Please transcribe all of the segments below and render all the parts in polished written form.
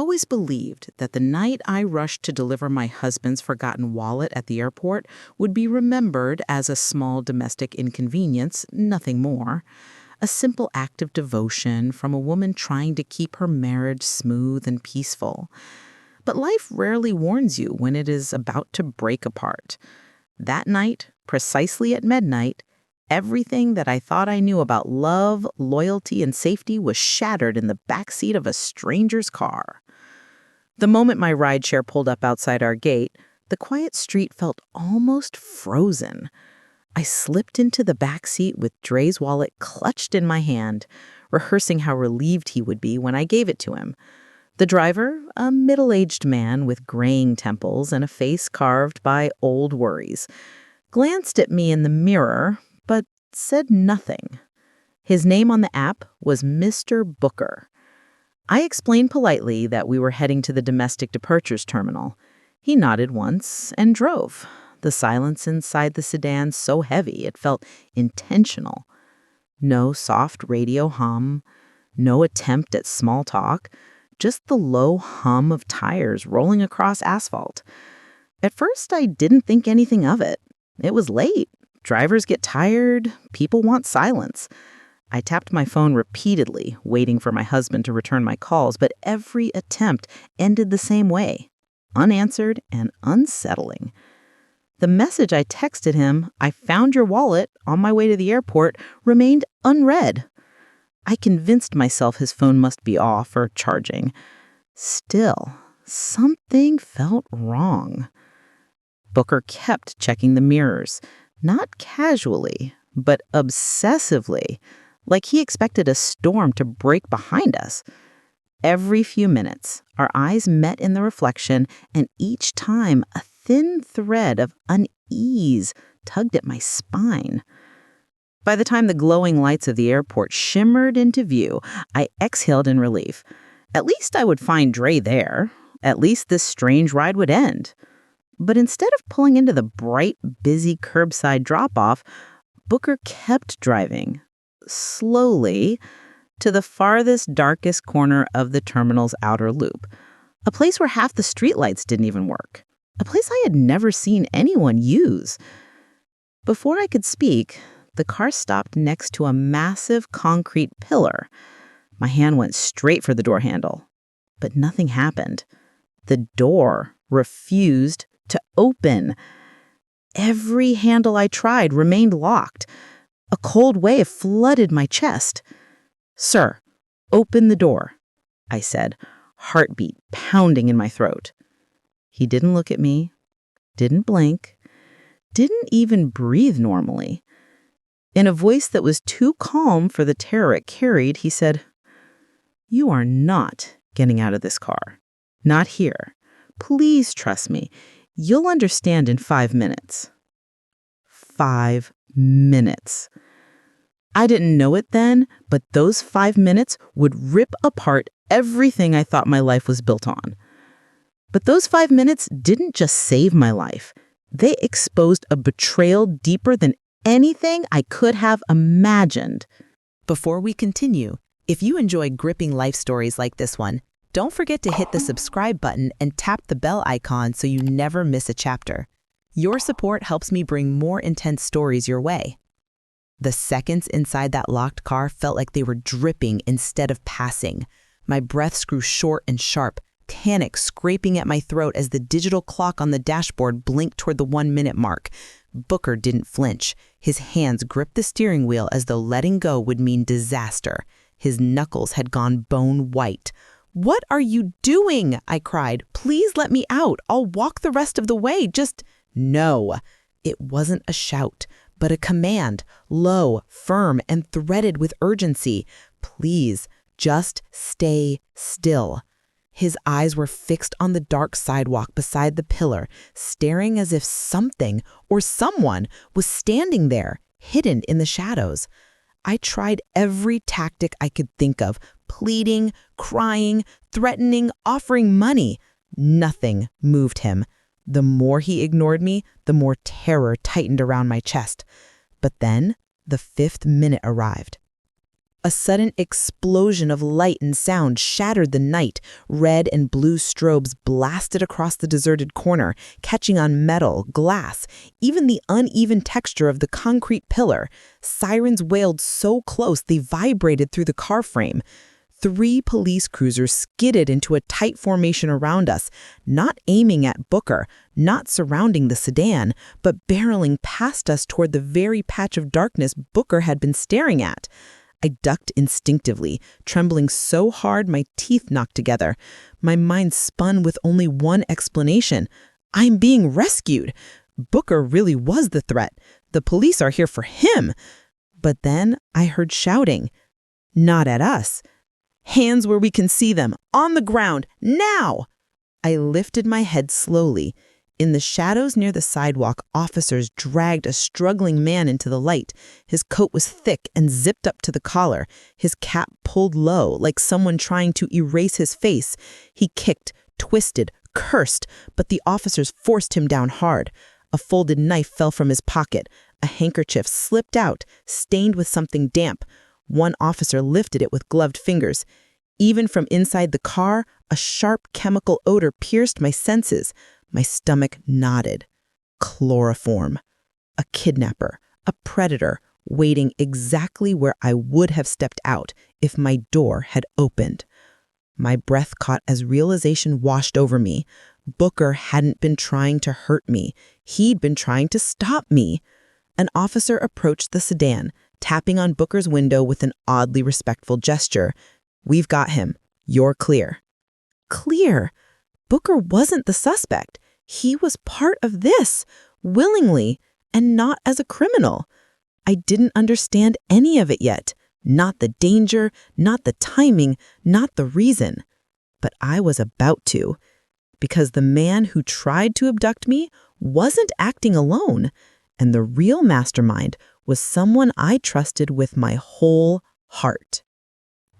always believed that the night I rushed to deliver my husband's forgotten wallet at the airport would be remembered as a small domestic inconvenience, nothing more. A simple act of devotion from a woman trying to keep her marriage smooth and peaceful. But life rarely warns you when it is about to break apart. That night, precisely at midnight, everything that I thought I knew about love, loyalty, and safety was shattered in the backseat of a stranger's car. The moment my rideshare pulled up outside our gate, the quiet street felt almost frozen. I slipped into the backseat with Dre's wallet clutched in my hand, rehearsing how relieved he would be when I gave it to him. The driver, a middle-aged man with graying temples and a face carved by old worries, glanced at me in the mirror, but said nothing. His name on the app was Mr. Booker. I explained politely that we were heading to the domestic departures terminal. He nodded once and drove, the silence inside the sedan so heavy it felt intentional. No soft radio hum, no attempt at small talk, just the low hum of tires rolling across asphalt. At first, I didn't think anything of it. It was late. Drivers get tired. People want silence. I tapped my phone repeatedly, waiting for my husband to return my calls, but every attempt ended the same way, unanswered and unsettling. The message I texted him, "I found your wallet on my way to the airport," remained unread. I convinced myself his phone must be off or charging. Still, something felt wrong. Booker kept checking the mirrors, not casually, but obsessively, like he expected a storm to break behind us. Every few minutes, our eyes met in the reflection, and each time a thin thread of unease tugged at my spine. By the time the glowing lights of the airport shimmered into view, I exhaled in relief. At least I would find Dre there. At least this strange ride would end. But instead of pulling into the bright, busy curbside drop-off, Booker kept driving, slowly, to the farthest, darkest corner of the terminal's outer loop, a place where half the streetlights didn't even work, a place I had never seen anyone use. Before I could speak, the car stopped next to a massive concrete pillar. My hand went straight for the door handle, but nothing happened. The door refused to open. Every handle I tried remained locked. A cold wave flooded my chest. "Sir, open the door," I said, heartbeat pounding in my throat. He didn't look at me, didn't blink, didn't even breathe normally. In a voice that was too calm for the terror it carried, he said, "You are not getting out of this car. Not here. Please trust me. You'll understand in 5 minutes." 5 minutes. I didn't know it then, but those 5 minutes would rip apart everything I thought my life was built on. But those 5 minutes didn't just save my life. They exposed a betrayal deeper than anything I could have imagined. Before we continue, if you enjoy gripping life stories like this one, don't forget to hit the subscribe button and tap the bell icon so you never miss a chapter. Your support helps me bring more intense stories your way. The seconds inside that locked car felt like they were dripping instead of passing. My breaths grew short and sharp, panic scraping at my throat as the digital clock on the dashboard blinked toward the 1-minute mark. Booker didn't flinch. His hands gripped the steering wheel as though letting go would mean disaster. His knuckles had gone bone white. "What are you doing?" I cried. "Please let me out. I'll walk the rest of the way. Just..." "No." It wasn't a shout, but a command, low, firm, and threaded with urgency. "Please, just stay still." His eyes were fixed on the dark sidewalk beside the pillar, staring as if something or someone was standing there, hidden in the shadows. I tried every tactic I could think of, pleading, crying, threatening, offering money. Nothing moved him. The more he ignored me, the more terror tightened around my chest. But then the 5th minute arrived. A sudden explosion of light and sound shattered the night. Red and blue strobes blasted across the deserted corner, catching on metal, glass, even the uneven texture of the concrete pillar. Sirens wailed so close they vibrated through the car frame. 3 police cruisers skidded into a tight formation around us, not aiming at Booker, not surrounding the sedan, but barreling past us toward the very patch of darkness Booker had been staring at. I ducked instinctively, trembling so hard my teeth knocked together. My mind spun with only one explanation. I'm being rescued. Booker really was the threat. The police are here for him. But then I heard shouting. Not at us. Hands where we can see them. On the ground. Now! I lifted my head slowly. In the shadows near the sidewalk, officers dragged a struggling man into the light. His coat was thick and zipped up to the collar, his cap pulled low, like someone trying to erase his face. He kicked, twisted, cursed, but the officers forced him down hard. A folded knife fell from his pocket. A handkerchief slipped out, stained with something damp. One officer lifted it with gloved fingers. Even from inside the car, a sharp chemical odor pierced my senses. My stomach knotted. Chloroform. A kidnapper, a predator, waiting exactly where I would have stepped out if my door had opened. My breath caught as realization washed over me. Booker hadn't been trying to hurt me. He'd been trying to stop me. An officer approached the sedan, tapping on Booker's window with an oddly respectful gesture. We've got him. You're clear. Clear? Booker wasn't the suspect. He was part of this, willingly, and not as a criminal. I didn't understand any of it yet. Not the danger, not the timing, not the reason. But I was about to. Because the man who tried to abduct me wasn't acting alone. And the real mastermind was someone I trusted with my whole heart.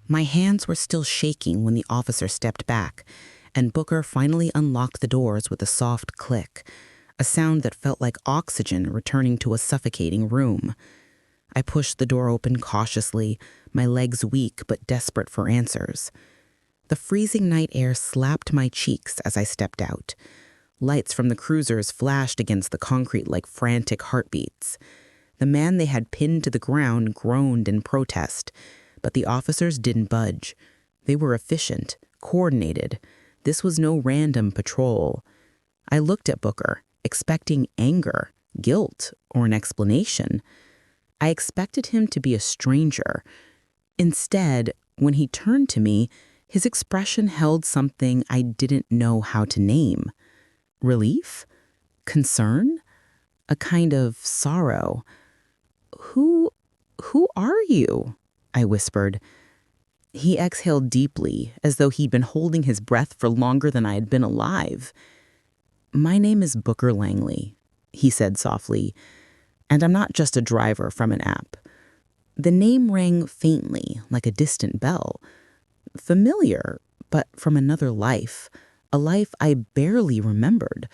My hands were still shaking when the officer stepped back, and Booker finally unlocked the doors with a soft click, a sound that felt like oxygen returning to a suffocating room. I pushed the door open cautiously, my legs weak but desperate for answers. The freezing night air slapped my cheeks as I stepped out. Lights from the cruisers flashed against the concrete like frantic heartbeats. The man they had pinned to the ground groaned in protest, but the officers didn't budge. They were efficient, coordinated. This was no random patrol. I looked at Booker, expecting anger, guilt, or an explanation. I expected him to be a stranger. Instead, when he turned to me, his expression held something I didn't know how to name. Relief? Concern? A kind of sorrow. Who are you?" I whispered. He exhaled deeply, as though he'd been holding his breath for longer than I had been alive. "My name is Booker Langley," he said softly, "and I'm not just a driver from an app." The name rang faintly, like a distant bell. Familiar, but from another life, a life I barely remembered.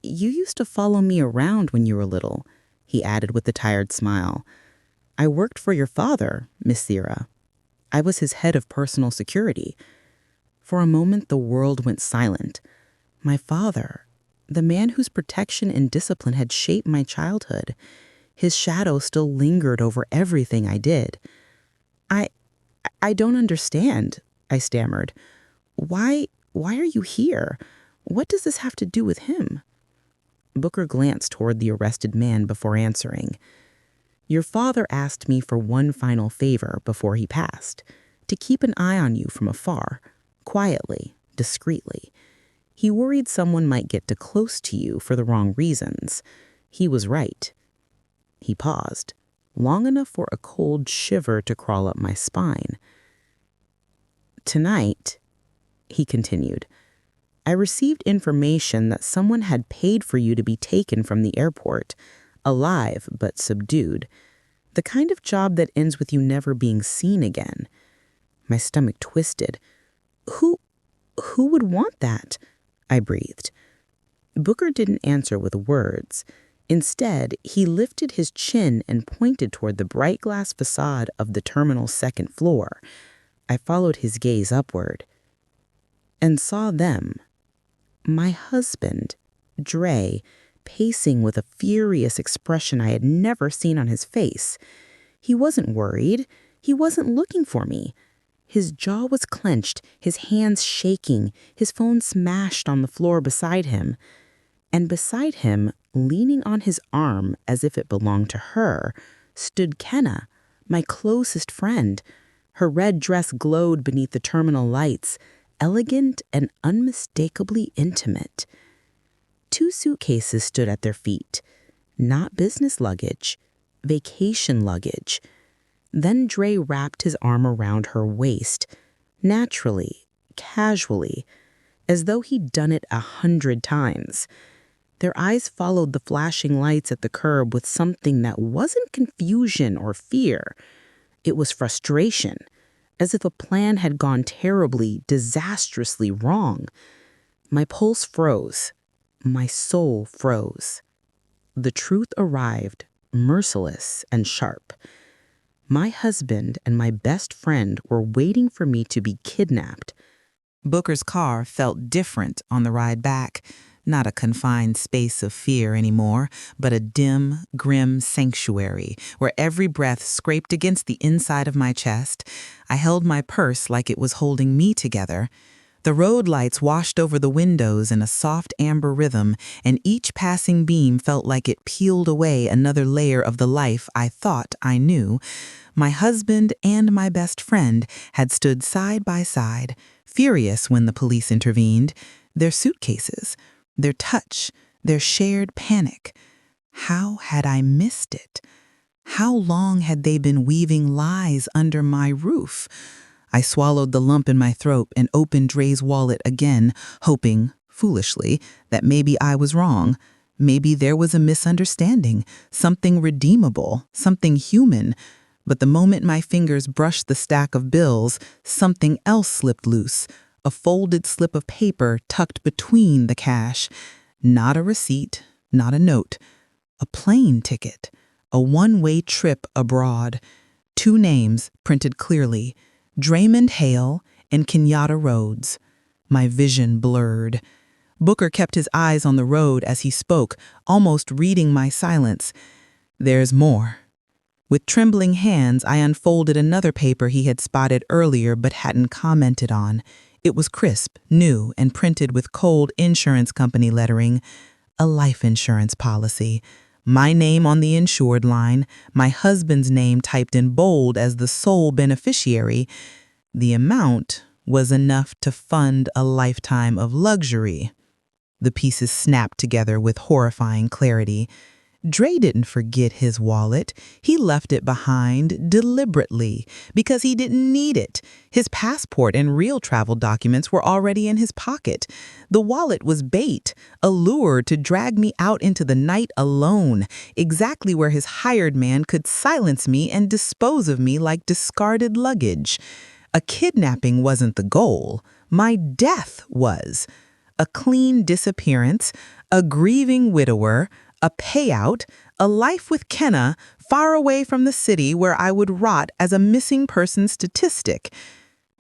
"You used to follow me around when you were little," he added with a tired smile. "I worked for your father, Miss Thera. I was his head of personal security." For a moment, the world went silent. My father, the man whose protection and discipline had shaped my childhood, his shadow still lingered over everything I did. I don't understand," I stammered. Why are you here? What does this have to do with him?" Booker glanced toward the arrested man before answering. "Your father asked me for one final favor before he passed, to keep an eye on you from afar, quietly, discreetly. He worried someone might get too close to you for the wrong reasons. He was right." He paused, long enough for a cold shiver to crawl up my spine. "Tonight," he continued, "I received information that someone had paid for you to be taken from the airport, alive but subdued. The kind of job that ends with you never being seen again." My stomach twisted. Who would want that?" I breathed. Booker didn't answer with words. Instead, he lifted his chin and pointed toward the bright glass facade of the terminal's second floor. I followed his gaze upward and saw them, my husband, Dre, pacing with a furious expression I had never seen on his face. He wasn't worried. He wasn't looking for me. His jaw was clenched, his hands shaking, his phone smashed on the floor beside him. And beside him, leaning on his arm as if it belonged to her, stood Kenna, my closest friend. Her red dress glowed beneath the terminal lights, elegant and unmistakably intimate. 2 suitcases stood at their feet, not business luggage, vacation luggage. Then Dre wrapped his arm around her waist, naturally, casually, as though he'd done it 100 times. Their eyes followed the flashing lights at the curb with something that wasn't confusion or fear. It was frustration, as if a plan had gone terribly, disastrously wrong. My pulse froze. My soul froze. The truth arrived, merciless and sharp. My husband and my best friend were waiting for me to be kidnapped. Booker's car felt different on the ride back. Not a confined space of fear anymore, but a dim, grim sanctuary where every breath scraped against the inside of my chest. I held my purse like it was holding me together. The road lights washed over the windows in a soft amber rhythm, and each passing beam felt like it peeled away another layer of the life I thought I knew. My husband and my best friend had stood side by side, furious when the police intervened. Their suitcases, their touch, their shared panic. How had I missed it? How long had they been weaving lies under my roof? I swallowed the lump in my throat and opened Dre's wallet again, hoping, foolishly, that maybe I was wrong. Maybe there was a misunderstanding, something redeemable, something human. But the moment my fingers brushed the stack of bills, something else slipped loose. A folded slip of paper tucked between the cash. Not a receipt, not a note. A plane ticket. A one-way trip abroad. 2 names printed clearly. Draymond Hale and Kenyatta Rhodes. My vision blurred. Booker kept his eyes on the road as he spoke, almost reading my silence. There's more. With trembling hands, I unfolded another paper he had spotted earlier but hadn't commented on. It was crisp, new, and printed with cold insurance company lettering. A life insurance policy. My name on the insured line, my husband's name typed in bold as the sole beneficiary. The amount was enough to fund a lifetime of luxury. The pieces snapped together with horrifying clarity. Dre didn't forget his wallet. He left it behind deliberately because he didn't need it. His passport and real travel documents were already in his pocket. The wallet was bait, a lure to drag me out into the night alone, exactly where his hired man could silence me and dispose of me like discarded luggage. A kidnapping wasn't the goal. My death was. A clean disappearance, a grieving widower, a payout, a life with Kenna, far away from the city where I would rot as a missing person statistic.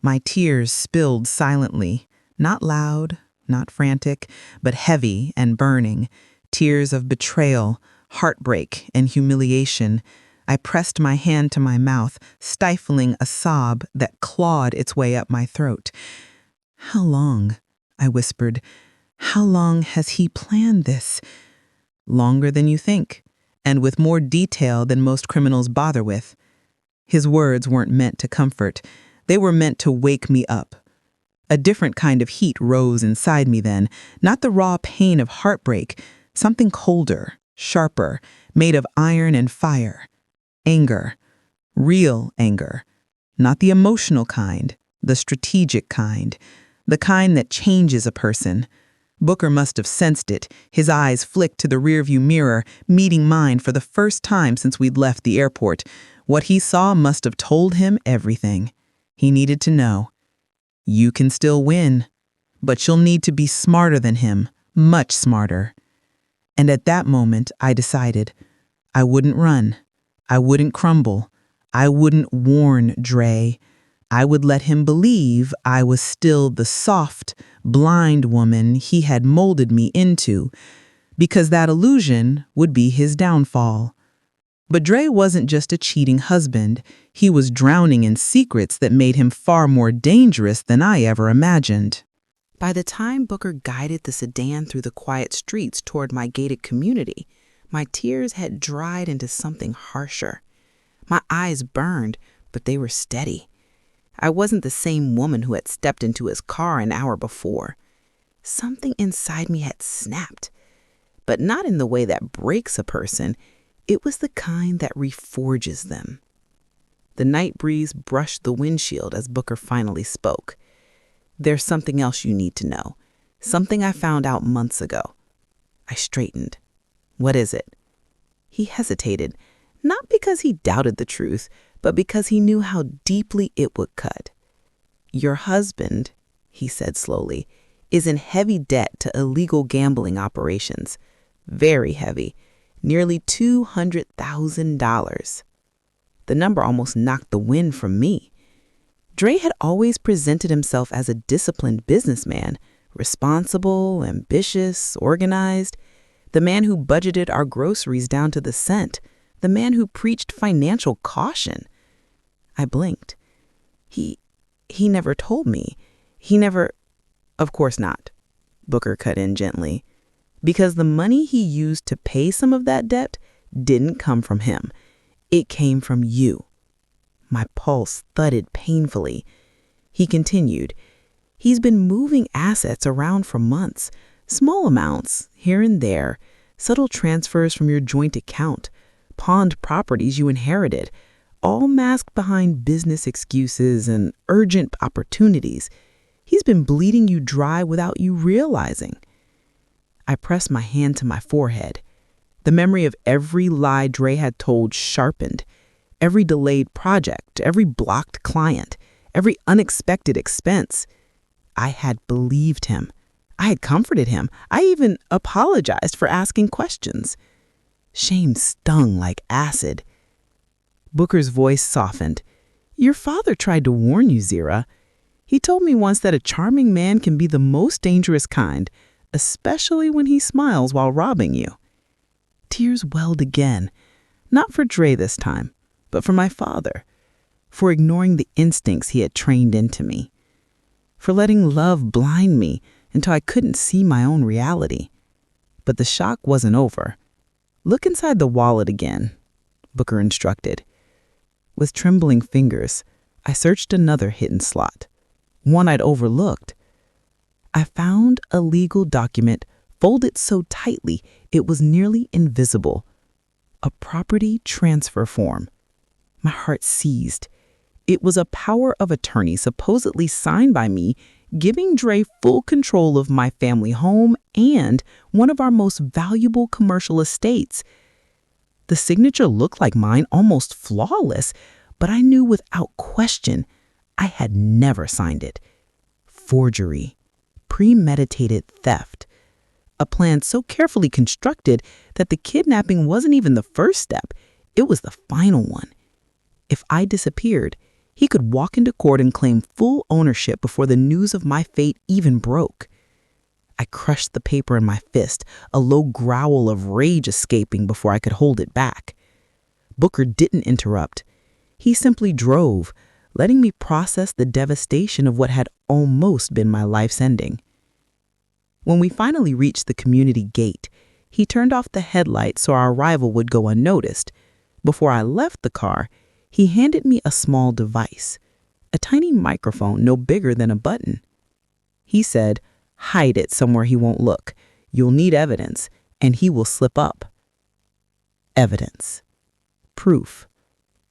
My tears spilled silently, not loud, not frantic, but heavy and burning. Tears of betrayal, heartbreak, and humiliation. I pressed my hand to my mouth, stifling a sob that clawed its way up my throat. "How long?" I whispered. "How long has he planned this?" "Longer than you think, and with more detail than most criminals bother with." His words weren't meant to comfort. They were meant to wake me up. A different kind of heat rose inside me then, not the raw pain of heartbreak, something colder, sharper, made of iron and fire. Anger. Real anger. Not the emotional kind, the strategic kind. The kind that changes a person. Booker must have sensed it. His eyes flicked to the rearview mirror, meeting mine for the first time since we'd left the airport. What he saw must have told him everything. He needed to know. You can still win, but you'll need to be smarter than him, much smarter. And at that moment, I decided I wouldn't run. I wouldn't crumble. I wouldn't warn Dre. I would let him believe I was still the soft, blind woman he had molded me into, because that illusion would be his downfall. But Dre wasn't just a cheating husband. He was drowning in secrets that made him far more dangerous than I ever imagined. By the time Booker guided the sedan through the quiet streets toward my gated community, my tears had dried into something harsher. My eyes burned, but they were steady. I wasn't the same woman who had stepped into his car an hour before. Something inside me had snapped, but not in the way that breaks a person. It was the kind that reforges them. The night breeze brushed the windshield as Booker finally spoke. "There's something else you need to know. Something I found out months ago." I straightened. "What is it?" He hesitated, not because he doubted the truth, but because he knew how deeply it would cut. "Your husband," he said slowly, "is in heavy debt to illegal gambling operations. Very heavy. Nearly $200,000. The number almost knocked the wind from me. Dre had always presented himself as a disciplined businessman, responsible, ambitious, organized, the man who budgeted our groceries down to the cent, the man who preached financial caution. I blinked. He never told me. He never... Of course not, Booker cut in gently. Because the money he used to pay some of that debt didn't come from him. It came from you. My pulse thudded painfully. He continued, "He's been moving assets around for months, small amounts, here and there, subtle transfers from your joint account, pawned properties you inherited, all masked behind business excuses and urgent opportunities. He's been bleeding you dry without you realizing." I pressed my hand to my forehead. The memory of every lie Dre had told sharpened. Every delayed project, every blocked client, every unexpected expense. I had believed him. I had comforted him. I even apologized for asking questions. Shame stung like acid. Booker's voice softened. "Your father tried to warn you, Zira. He told me once that a charming man can be the most dangerous kind, especially when he smiles while robbing you." Tears welled again, not for Dre this time, but for my father, for ignoring the instincts he had trained into me, for letting love blind me until I couldn't see my own reality. But the shock wasn't over. "Look inside the wallet again," Booker instructed. With trembling fingers, I searched another hidden slot, one I'd overlooked. I found a legal document folded so tightly it was nearly invisible. A property transfer form. My heart seized. It was a power of attorney supposedly signed by me, giving Dre full control of my family home and one of our most valuable commercial estates. The signature looked like mine, almost flawless, but I knew without question I had never signed it. Forgery. Premeditated theft. A plan so carefully constructed that the kidnapping wasn't even the first step, it was the final one. If I disappeared, he could walk into court and claim full ownership before the news of my fate even broke. I crushed the paper in my fist, a low growl of rage escaping before I could hold it back. Booker didn't interrupt. He simply drove, letting me process the devastation of what had almost been my life's ending. When we finally reached the community gate, he turned off the headlights so our arrival would go unnoticed. Before I left the car, he handed me a small device, a tiny microphone no bigger than a button. He said, "Hide it somewhere he won't look. You'll need evidence, and he will slip up." Evidence. Proof.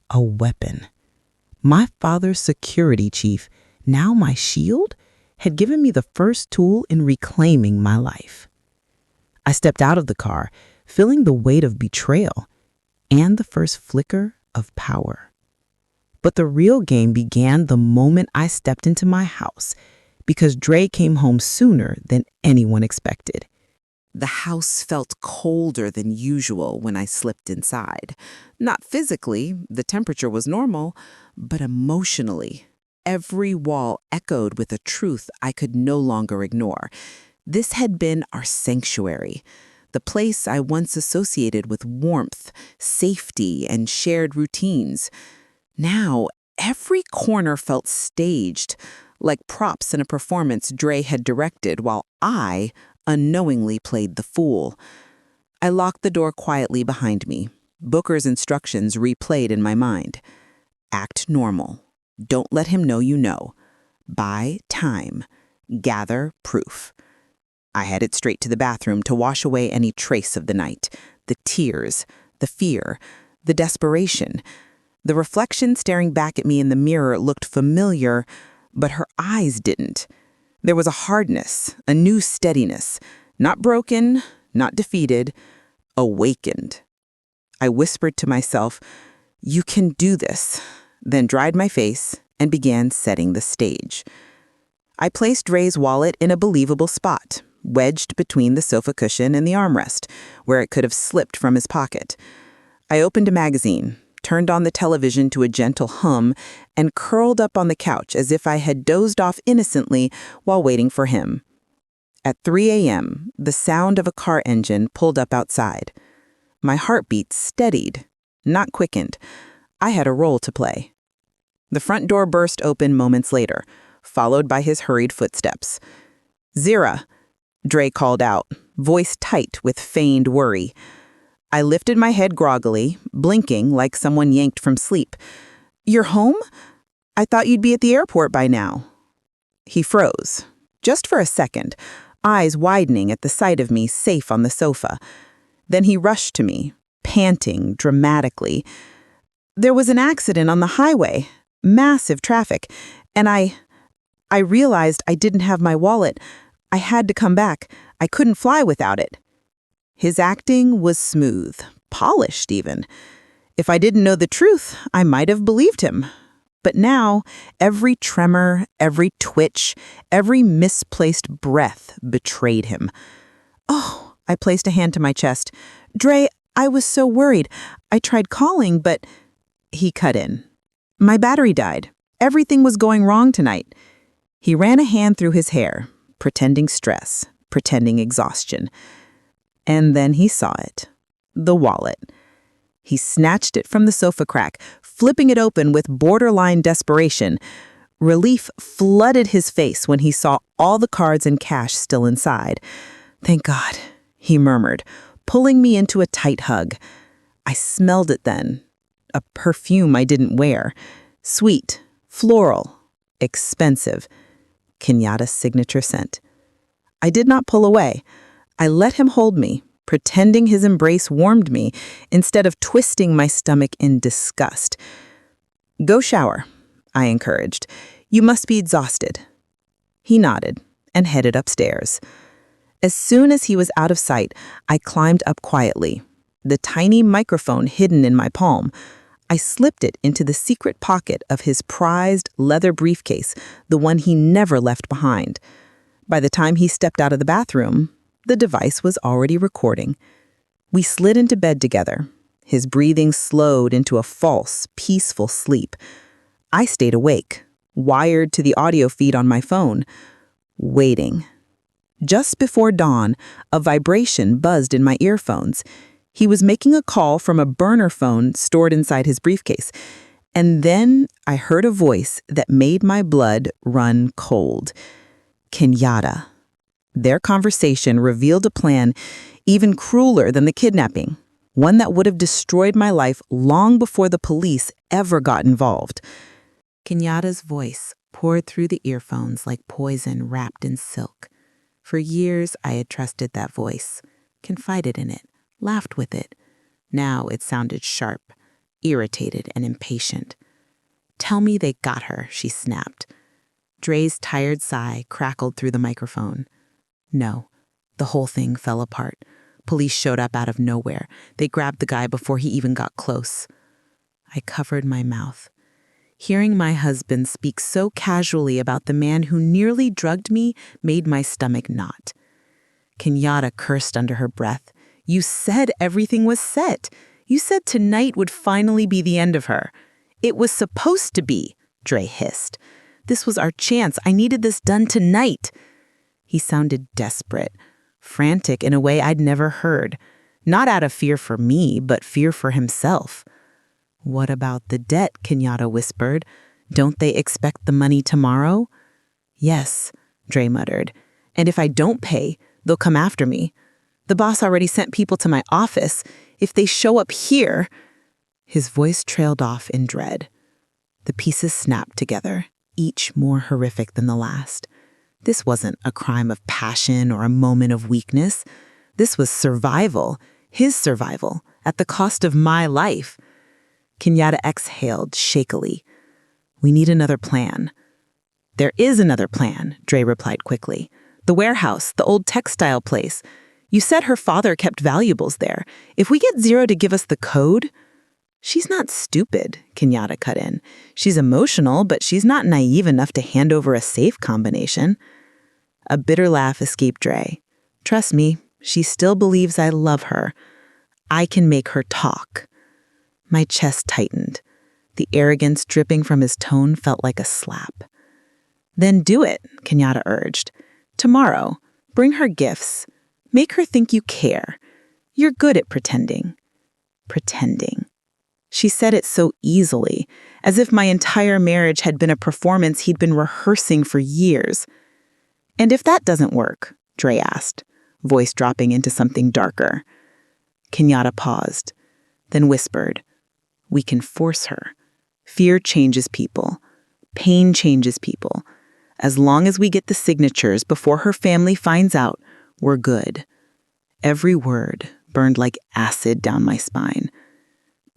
A weapon. My father's security chief, now my shield, had given me the first tool in reclaiming my life. I stepped out of the car, feeling the weight of betrayal and the first flicker of power. But the real game began the moment I stepped into my house, because Dre came home sooner than anyone expected. The house felt colder than usual when I slipped inside. Not physically, the temperature was normal, but emotionally. Every wall echoed with a truth I could no longer ignore. This had been our sanctuary, the place I once associated with warmth, safety, and shared routines. Now, every corner felt staged, like props in a performance Dre had directed while I unknowingly played the fool. I locked the door quietly behind me. Booker's instructions replayed in my mind. Act normal. Don't let him know you know. Buy time. Gather proof. I headed straight to the bathroom to wash away any trace of the night. The tears, the fear, the desperation. The reflection staring back at me in the mirror looked familiar, but her eyes didn't. There was a hardness, a new steadiness. Not broken, not defeated, awakened. I whispered to myself, "You can do this," then dried my face and began setting the stage. I placed Dre's wallet in a believable spot, wedged between the sofa cushion and the armrest, where it could have slipped from his pocket. I opened a magazine, turned on the television to a gentle hum, and curled up on the couch as if I had dozed off innocently while waiting for him. At 3 a.m., the sound of a car engine pulled up outside. My heartbeat steadied, not quickened. I had a role to play. The front door burst open moments later, followed by his hurried footsteps. "Zira," Dre called out, voice tight with feigned worry. I lifted my head groggily, blinking like someone yanked from sleep. "You're home? I thought you'd be at the airport by now." He froze, just for a second, eyes widening at the sight of me safe on the sofa. Then he rushed to me, panting dramatically. "There was an accident on the highway, massive traffic, and I realized I didn't have my wallet. I had to come back. I couldn't fly without it." His acting was smooth, polished even. If I didn't know the truth, I might have believed him. But now, every tremor, every twitch, every misplaced breath betrayed him. "Oh," I placed a hand to my chest. "Dre, I was so worried. I tried calling, but—" He cut in. "My battery died. Everything was going wrong tonight." He ran a hand through his hair, pretending stress, pretending exhaustion. And then he saw it. The wallet. He snatched it from the sofa crack, flipping it open with borderline desperation. Relief flooded his face when he saw all the cards and cash still inside. "Thank God," he murmured, pulling me into a tight hug. I smelled it then. A perfume I didn't wear. Sweet, floral, expensive. Kenyatta's signature scent. I did not pull away. I let him hold me, pretending his embrace warmed me, instead of twisting my stomach in disgust. "Go shower," I encouraged. "You must be exhausted." He nodded and headed upstairs. As soon as he was out of sight, I climbed up quietly, the tiny microphone hidden in my palm. I slipped it into the secret pocket of his prized leather briefcase, the one he never left behind. By the time he stepped out of the bathroom, the device was already recording. We slid into bed together. His breathing slowed into a false, peaceful sleep. I stayed awake, wired to the audio feed on my phone, waiting. Just before dawn, a vibration buzzed in my earphones. He was making a call from a burner phone stored inside his briefcase. And then I heard a voice that made my blood run cold. Kenyatta. Their conversation revealed a plan even crueler than the kidnapping, one that would have destroyed my life long before the police ever got involved. Kenyatta's voice poured through the earphones like poison wrapped in silk. For years, I had trusted that voice, confided in it, laughed with it. Now it sounded sharp, irritated, and impatient. "Tell me they got her," she snapped. Dre's tired sigh crackled through the microphone. No, the whole thing fell apart. Police showed up out of nowhere. They grabbed the guy before he even got close. I covered my mouth. Hearing my husband speak so casually about the man who nearly drugged me made my stomach knot. Kenyatta cursed under her breath. You said everything was set. You said tonight would finally be the end of her. It was supposed to be, Dre hissed. This was our chance. I needed this done tonight. He sounded desperate, frantic in a way I'd never heard. Not out of fear for me, but fear for himself. What about the debt? Kenyatta whispered. Don't they expect the money tomorrow? Yes, Dre muttered. And if I don't pay, they'll come after me. The boss already sent people to my office. If they show up here... His voice trailed off in dread. The pieces snapped together, each more horrific than the last. This wasn't a crime of passion or a moment of weakness. This was survival, his survival, at the cost of my life. Kenyatta exhaled shakily. We need another plan. There is another plan, Dre replied quickly. The warehouse, the old textile place. You said her father kept valuables there. If we get Zero to give us the code... She's not stupid, Kenyatta cut in. She's emotional, but she's not naive enough to hand over a safe combination. A bitter laugh escaped Dre. Trust me, she still believes I love her. I can make her talk. My chest tightened. The arrogance dripping from his tone felt like a slap. Then do it, Kenyatta urged. Tomorrow, bring her gifts. Make her think you care. You're good at pretending. Pretending. She said it so easily, as if my entire marriage had been a performance he'd been rehearsing for years. And if that doesn't work, Dre asked, voice dropping into something darker. Kenyatta paused, then whispered, We can force her. Fear changes people. Pain changes people. As long as we get the signatures before her family finds out, we're good. Every word burned like acid down my spine.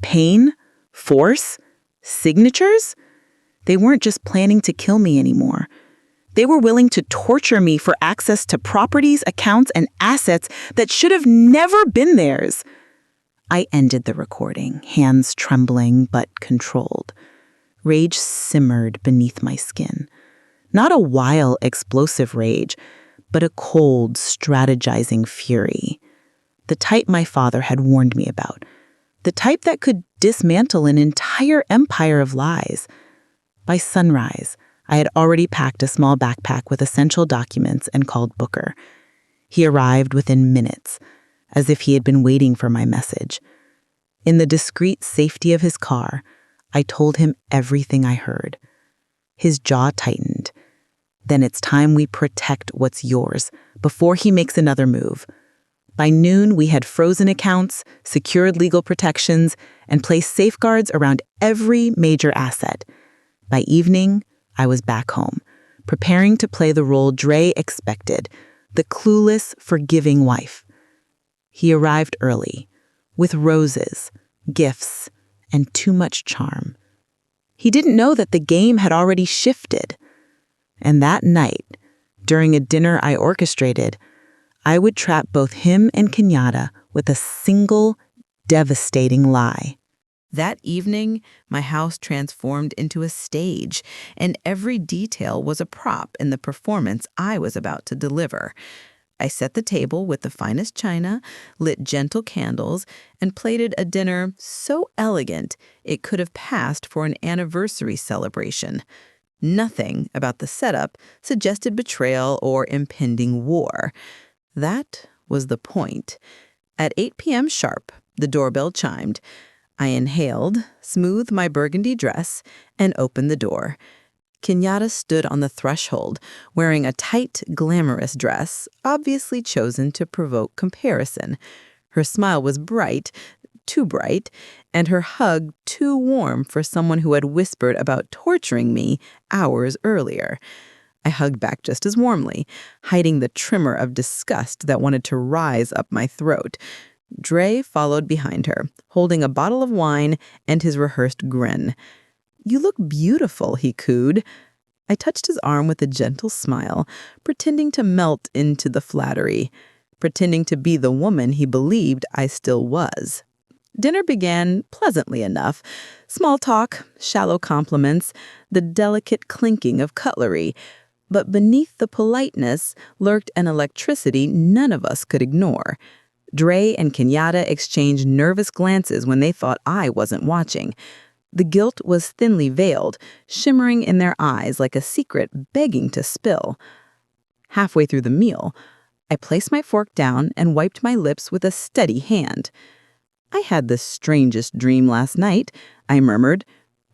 Pain? Force? Signatures? They weren't just planning to kill me anymore. They were willing to torture me for access to properties, accounts, and assets that should have never been theirs. I ended the recording, hands trembling but controlled. Rage simmered beneath my skin. Not a wild, explosive rage, but a cold, strategizing fury. The type my father had warned me about. The type that could dismantle an entire empire of lies. By sunrise, I had already packed a small backpack with essential documents and called Booker. He arrived within minutes, as if he had been waiting for my message. In the discreet safety of his car, I told him everything I heard. His jaw tightened. Then it's time we protect what's yours before he makes another move. By noon, we had frozen accounts, secured legal protections, and placed safeguards around every major asset. By evening, I was back home, preparing to play the role Dre expected, the clueless, forgiving wife. He arrived early, with roses, gifts, and too much charm. He didn't know that the game had already shifted. And that night, during a dinner I orchestrated, I would trap both him and Kenyatta with a single, devastating lie. That evening, my house transformed into a stage, and every detail was a prop in the performance I was about to deliver. I set the table with the finest china, lit gentle candles, and plated a dinner so elegant it could have passed for an anniversary celebration. Nothing about the setup suggested betrayal or impending war. That was the point. At 8 p.m. sharp, the doorbell chimed. I inhaled, smoothed my burgundy dress, and opened the door. Kenyatta stood on the threshold, wearing a tight, glamorous dress, obviously chosen to provoke comparison. Her smile was bright, too bright, and her hug too warm for someone who had whispered about torturing me hours earlier. I hugged back just as warmly, hiding the tremor of disgust that wanted to rise up my throat. Dre followed behind her, holding a bottle of wine and his rehearsed grin. "You look beautiful," he cooed. I touched his arm with a gentle smile, pretending to melt into the flattery, pretending to be the woman he believed I still was. Dinner began pleasantly enough. Small talk, shallow compliments, the delicate clinking of cutlery. But beneath the politeness lurked an electricity none of us could ignore. Dre and Kenyatta exchanged nervous glances when they thought I wasn't watching. The guilt was thinly veiled, shimmering in their eyes like a secret begging to spill. Halfway through the meal, I placed my fork down and wiped my lips with a steady hand. "I had the strangest dream last night," I murmured.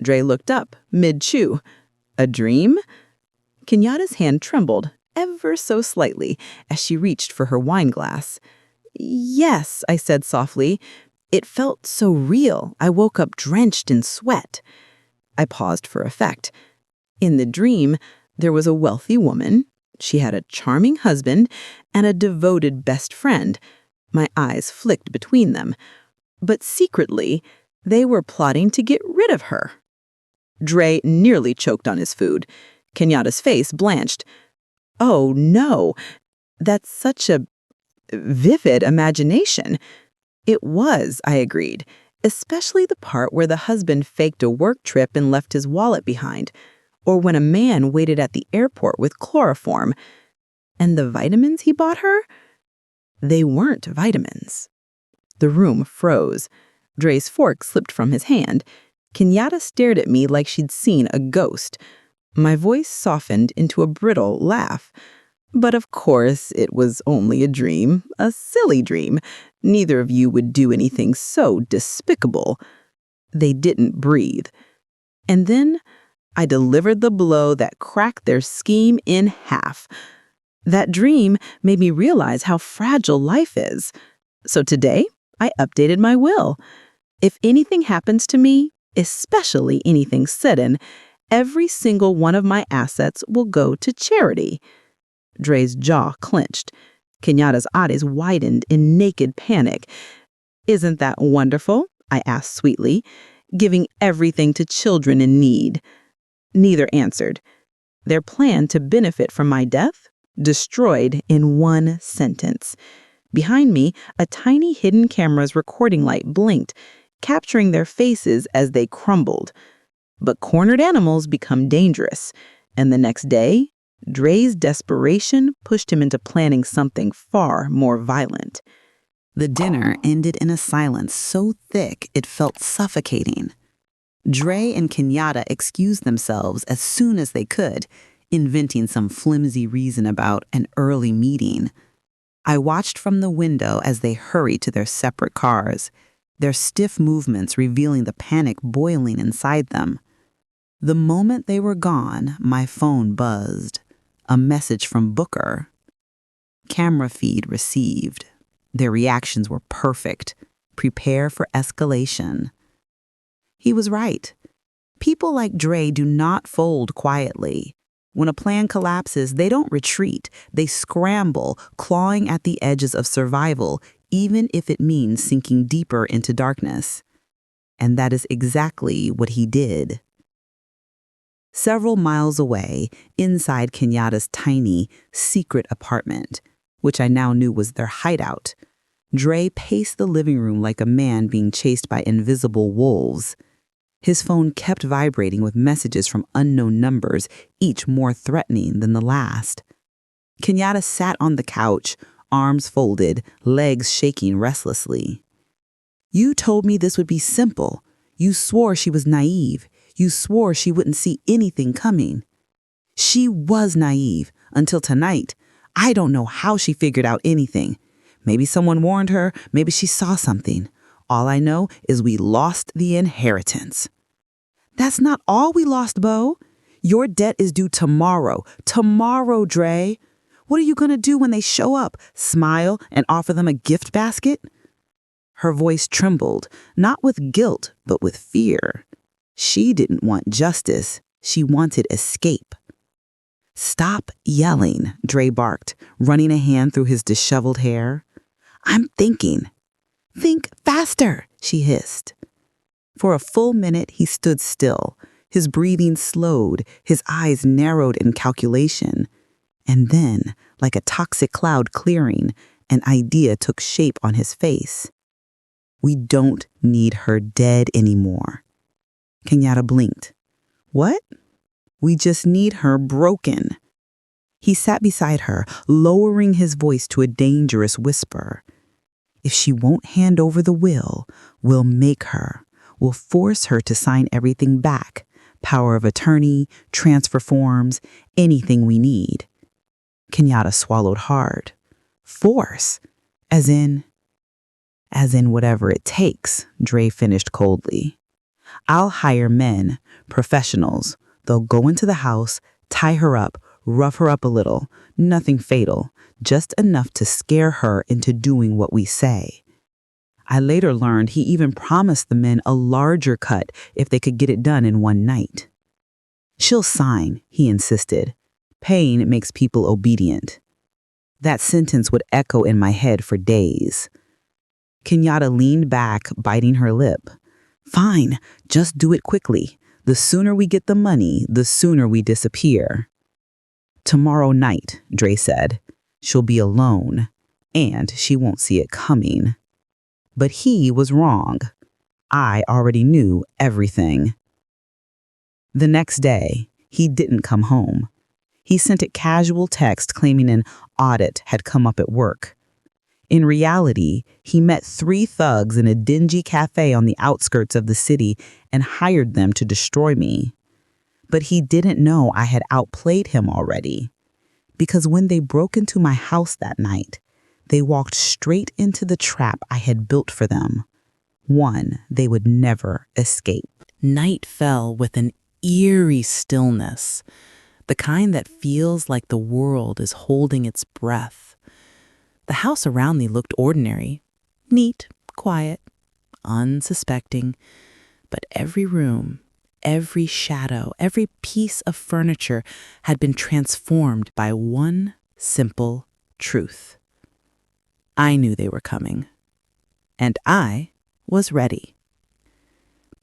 Dre looked up, mid-chew. "A dream?" Kenyatta's hand trembled, ever so slightly, as she reached for her wine glass. "Yes," I said softly. "It felt so real. I woke up drenched in sweat." I paused for effect. In the dream, there was a wealthy woman. She had a charming husband and a devoted best friend. My eyes flicked between them. But secretly, they were plotting to get rid of her. Dre nearly choked on his food. Kenyatta's face blanched. "Oh, no. That's such a vivid imagination." "It was," I agreed, "especially the part where the husband faked a work trip and left his wallet behind, or when a man waited at the airport with chloroform. And the vitamins he bought her? They weren't vitamins." The room froze. Dre's fork slipped from his hand. Kenyatta stared at me like she'd seen a ghost. My voice softened into a brittle laugh. "But of course, it was only a dream, a silly dream. Neither of you would do anything so despicable." They didn't breathe. And then I delivered the blow that cracked their scheme in half. That dream made me realize how fragile life is. So today, I updated my will. If anything happens to me, especially anything sudden, every single one of my assets will go to charity. Dre's jaw clenched. Kenyatta's eyes widened in naked panic. "Isn't that wonderful?" I asked sweetly. "Giving everything to children in need." Neither answered. Their plan to benefit from my death destroyed in one sentence. Behind me, a tiny hidden camera's recording light blinked, capturing their faces as they crumbled. But cornered animals become dangerous, and the next day, Dre's desperation pushed him into planning something far more violent. The dinner ended in a silence so thick it felt suffocating. Dre and Kenyatta excused themselves as soon as they could, inventing some flimsy reason about an early meeting. I watched from the window as they hurried to their separate cars, their stiff movements revealing the panic boiling inside them. The moment they were gone, my phone buzzed. A message from Booker. Camera feed received. Their reactions were perfect. Prepare for escalation. He was right. People like Dre do not fold quietly. When a plan collapses, they don't retreat. They scramble, clawing at the edges of survival, even if it means sinking deeper into darkness. And that is exactly what he did. Several miles away, inside Kenyatta's tiny, secret apartment, which I now knew was their hideout, Dre paced the living room like a man being chased by invisible wolves. His phone kept vibrating with messages from unknown numbers, each more threatening than the last. Kenyatta sat on the couch, arms folded, legs shaking restlessly. "You told me this would be simple. You swore she was naive. You swore she wouldn't see anything coming." "She was naive until tonight. I don't know how she figured out anything. Maybe someone warned her, maybe she saw something. All I know is we lost the inheritance." "That's not all we lost, Bo. Your debt is due tomorrow. Tomorrow, Dre. What are you going to do when they show up? Smile and offer them a gift basket?" Her voice trembled, not with guilt, but with fear. She didn't want justice. She wanted escape. "Stop yelling," Dre barked, running a hand through his disheveled hair. "I'm thinking." "Think faster," she hissed. For a full minute, he stood still. His breathing slowed, his eyes narrowed in calculation. And then, like a toxic cloud clearing, an idea took shape on his face. "We don't need her dead anymore." Kenyatta blinked. "What?" "We just need her broken." He sat beside her, lowering his voice to a dangerous whisper. If she won't hand over the will, we'll make her. We'll force her to sign everything back. Power of attorney, transfer forms, anything we need. Kenyatta swallowed hard. Force? As in whatever it takes, Dre finished coldly. I'll hire men, professionals. They'll go into the house, tie her up, rough her up a little, nothing fatal, just enough to scare her into doing what we say. I later learned he even promised the men a larger cut if they could get it done in one night. She'll sign, he insisted. Pain makes people obedient. That sentence would echo in my head for days. Kenyatta leaned back, biting her lip. Fine, just do it quickly. The sooner we get the money, the sooner we disappear. Tomorrow night, Dre said. She'll be alone, and she won't see it coming. But he was wrong. I already knew everything. The next day, he didn't come home. He sent a casual text claiming an audit had come up at work. In reality, he met 3 thugs in a dingy cafe on the outskirts of the city and hired them to destroy me. But he didn't know I had outplayed him already. Because when they broke into my house that night, they walked straight into the trap I had built for them. One they would never escape. Night fell with an eerie stillness, the kind that feels like the world is holding its breath. The house around me looked ordinary, neat, quiet, unsuspecting, but every room, every shadow, every piece of furniture had been transformed by one simple truth. I knew they were coming, and I was ready.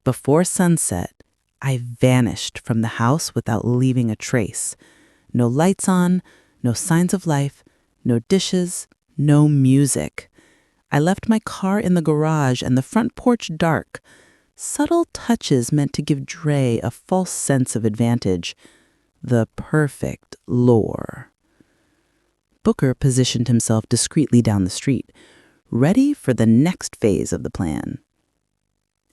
Before sunset, I vanished from the house without leaving a trace. No lights on, no signs of life, no dishes, no music. I left my car in the garage and the front porch dark. Subtle touches meant to give Dre a false sense of advantage. The perfect lure. Booker positioned himself discreetly down the street, ready for the next phase of the plan.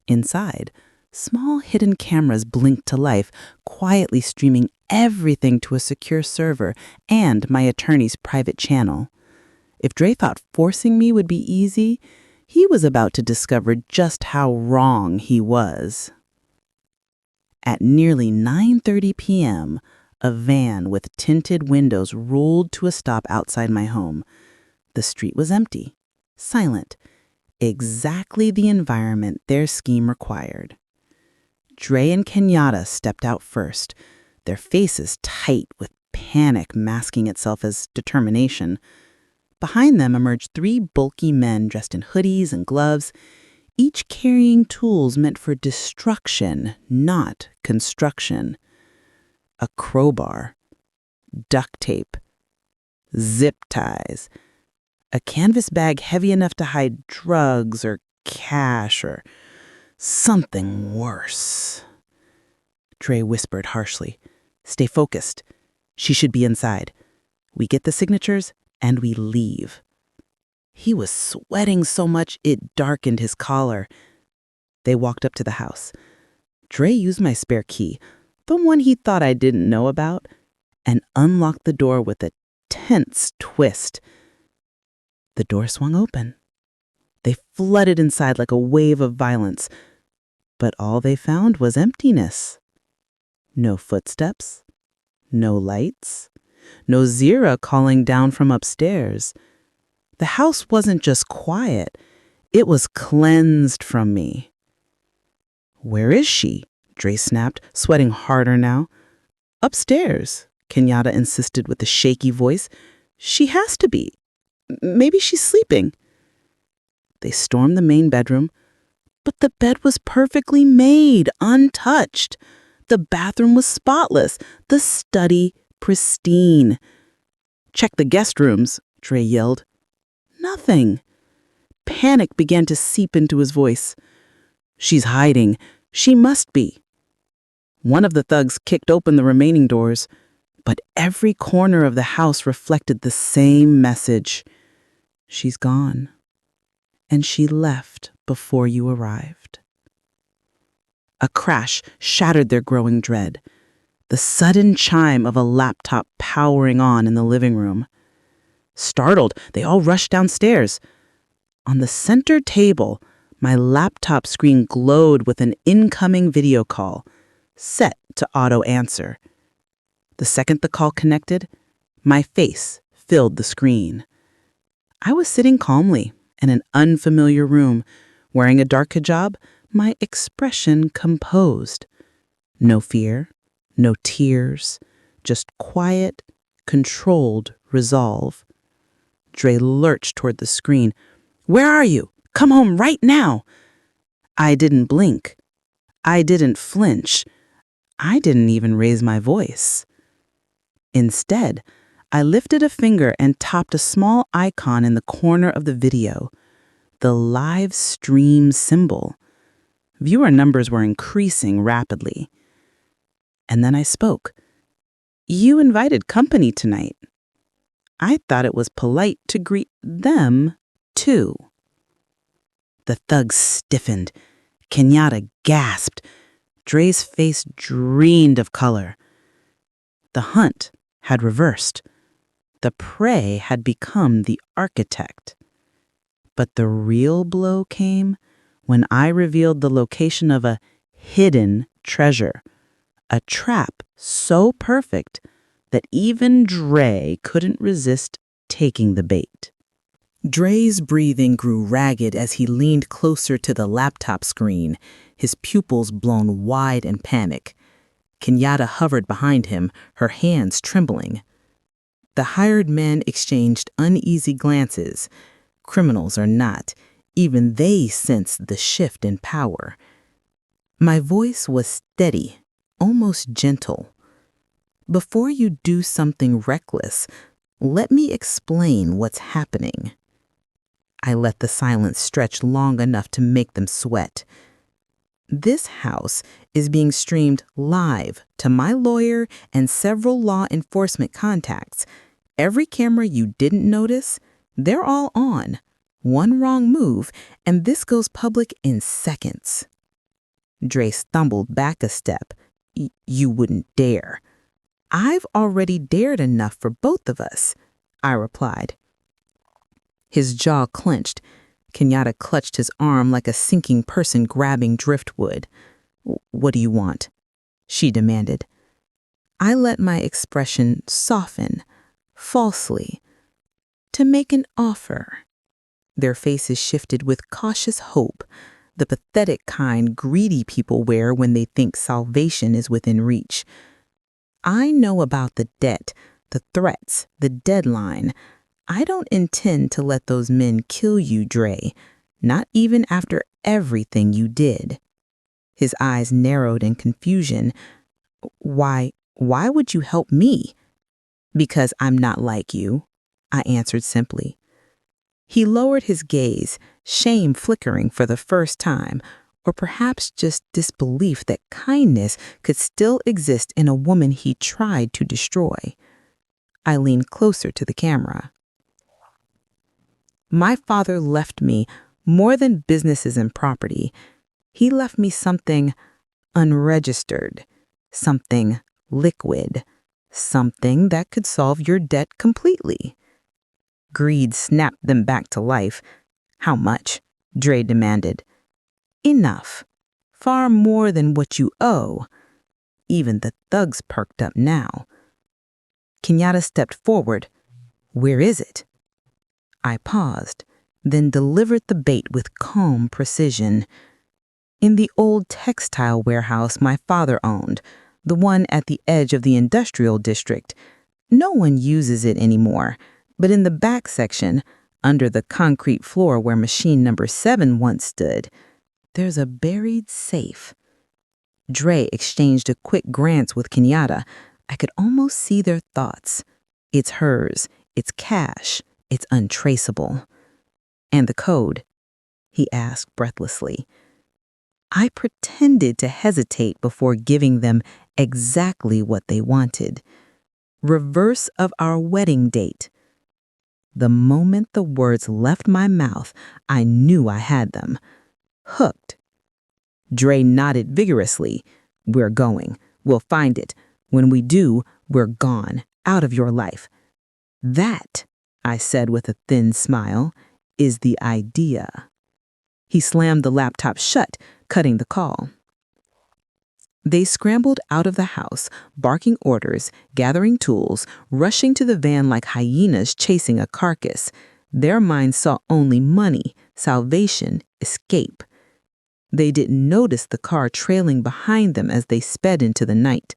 Inside, small hidden cameras blinked to life, quietly streaming everything to a secure server and my attorney's private channel. If Dre thought forcing me would be easy, he was about to discover just how wrong he was. At nearly 9:30 p.m., a van with tinted windows rolled to a stop outside my home. The street was empty, silent, exactly the environment their scheme required. Dre and Kenyatta stepped out first, their faces tight with panic masking itself as determination. Behind them emerged 3 bulky men dressed in hoodies and gloves, each carrying tools meant for destruction, not construction. A crowbar, duct tape, zip ties, a canvas bag heavy enough to hide drugs or cash or something worse. Dre whispered harshly, "Stay focused. She should be inside. We get the signatures and we leave." He was sweating so much it darkened his collar. They walked up to the house. Dre used my spare key, the one he thought I didn't know about, and unlocked the door with a tense twist. The door swung open. They flooded inside like a wave of violence, but all they found was emptiness. No footsteps, no lights, no Zira calling down from upstairs. The house wasn't just quiet, it was cleansed from me. "Where is she?" Dre snapped, sweating harder now. "Upstairs," Kenyatta insisted with a shaky voice. "She has to be. Maybe she's sleeping." They stormed the main bedroom, but the bed was perfectly made, untouched. The bathroom was spotless, the study pristine. "Check the guest rooms," Dre yelled. Nothing. Panic began to seep into his voice. "She's hiding. She must be." One of the thugs kicked open the remaining doors, But every corner of the house reflected the same message. She's gone. And she left before you arrived. A crash shattered their growing dread. The sudden chime of a laptop powering on in the living room. Startled, they all rushed downstairs. On the center table, my laptop screen glowed with an incoming video call, set to auto answer. The second the call connected, my face filled the screen. I was sitting calmly in an unfamiliar room, wearing a dark hijab, my expression composed. No fear, no tears, just quiet, controlled resolve. Dre lurched toward the screen. "Where are you? Come home right now!" I didn't blink. I didn't flinch. I didn't even raise my voice. Instead, I lifted a finger and tapped a small icon in the corner of the video, the live stream symbol. Viewer numbers were increasing rapidly. And then I spoke. "You invited company tonight." I thought it was polite to greet them, too. The thugs stiffened. Kenyatta gasped. Dre's face dreamed of color. The hunt had reversed. The prey had become the architect. But the real blow came when I revealed the location of a hidden treasure, a trap so perfect that even Dre couldn't resist taking the bait. Dre's breathing grew ragged as he leaned closer to the laptop screen, his pupils blown wide in panic. Kenyatta hovered behind him, her hands trembling. The hired men exchanged uneasy glances. Criminals or not, even they sensed the shift in power. My voice was steady, almost gentle. "Before you do something reckless, let me explain what's happening." I let the silence stretch long enough to make them sweat. This house is being streamed live to my lawyer and several law enforcement contacts. Every camera you didn't notice, they're all on. One wrong move, and this goes public in seconds. Dre stumbled back a step. You wouldn't dare." "I've already dared enough for both of us," I replied. His jaw clenched. Kenyatta clutched his arm like a sinking person grabbing driftwood. "What do you want?" she demanded. I let my expression soften, falsely. "To make an offer." Their faces shifted with cautious hope, the pathetic kind greedy people wear when they think salvation is within reach. "I know about the debt, the threats, the deadline. I don't intend to let those men kill you, Dre, not even after everything you did." His eyes narrowed in confusion. Why would you help me?" "Because I'm not like you," I answered simply. He lowered his gaze, shame flickering for the first time, or perhaps just disbelief that kindness could still exist in a woman he tried to destroy. I leaned closer to the camera. "My father left me more than businesses and property. He left me something unregistered, something liquid, something that could solve your debt completely." Greed snapped them back to life. "How much?" Dre demanded. "Enough. Far more than what you owe." Even the thugs perked up now. Kenyatta stepped forward. "Where is it?" I paused, then delivered the bait with calm precision. "In the old textile warehouse my father owned, the one at the edge of the industrial district. No one uses it anymore, but in the back section, under the concrete floor where machine number 7 once stood, there's a buried safe." Dre exchanged a quick glance with Kenyatta. I could almost see their thoughts. It's hers, it's cash, it's untraceable. "And the code?" he asked breathlessly. I pretended to hesitate before giving them exactly what they wanted. Reverse of our wedding date. The moment the words left my mouth, I knew I had them. Hooked. Dre nodded vigorously. We're going. We'll find it. When we do, we're gone, out of your life. That, I said with a thin smile, is the idea. He slammed the laptop shut, cutting the call. They scrambled out of the house, barking orders, gathering tools, rushing to the van like hyenas chasing a carcass. Their minds saw only money, salvation, escape. They didn't notice the car trailing behind them as they sped into the night.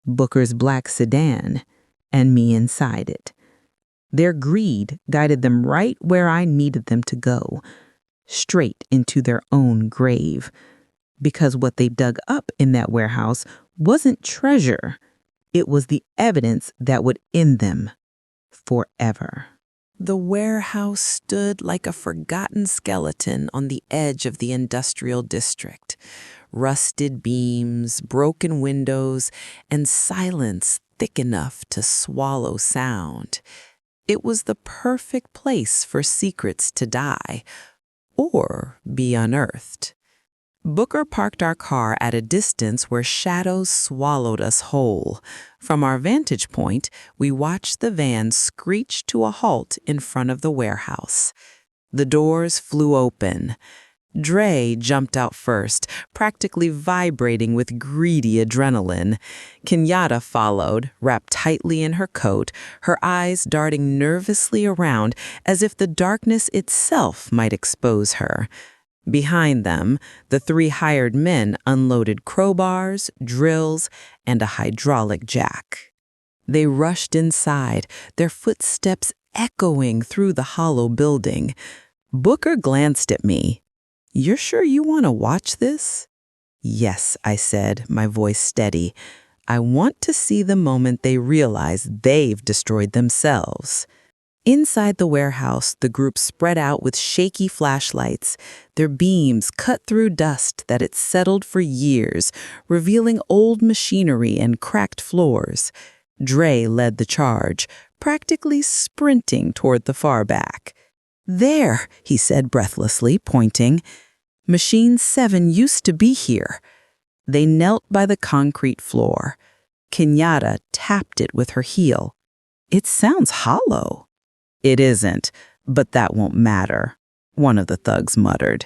Booker's black sedan, and me inside it. Their greed guided them right where I needed them to go, straight into their own grave. Because what they dug up in that warehouse wasn't treasure. It was the evidence that would end them forever. The warehouse stood like a forgotten skeleton on the edge of the industrial district. Rusted beams, broken windows, and silence thick enough to swallow sound. It was the perfect place for secrets to die or be unearthed. Booker parked our car at a distance where shadows swallowed us whole. From our vantage point, we watched the van screech to a halt in front of the warehouse. The doors flew open. Dre jumped out first, practically vibrating with greedy adrenaline. Kenyatta followed, wrapped tightly in her coat, her eyes darting nervously around as if the darkness itself might expose her. Behind them, the three hired men unloaded crowbars, drills, and a hydraulic jack. They rushed inside, their footsteps echoing through the hollow building. Booker glanced at me. "You're sure you want to watch this?" "Yes," I said, my voice steady. "I want to see the moment they realize they've destroyed themselves." Inside the warehouse, the group spread out with shaky flashlights, their beams cut through dust that had settled for years, revealing old machinery and cracked floors. Dre led the charge, practically sprinting toward the far back. "There," he said breathlessly, pointing. "Machine 7 used to be here." They knelt by the concrete floor. Kenyatta tapped it with her heel. "It sounds hollow." "It isn't, but that won't matter," one of the thugs muttered.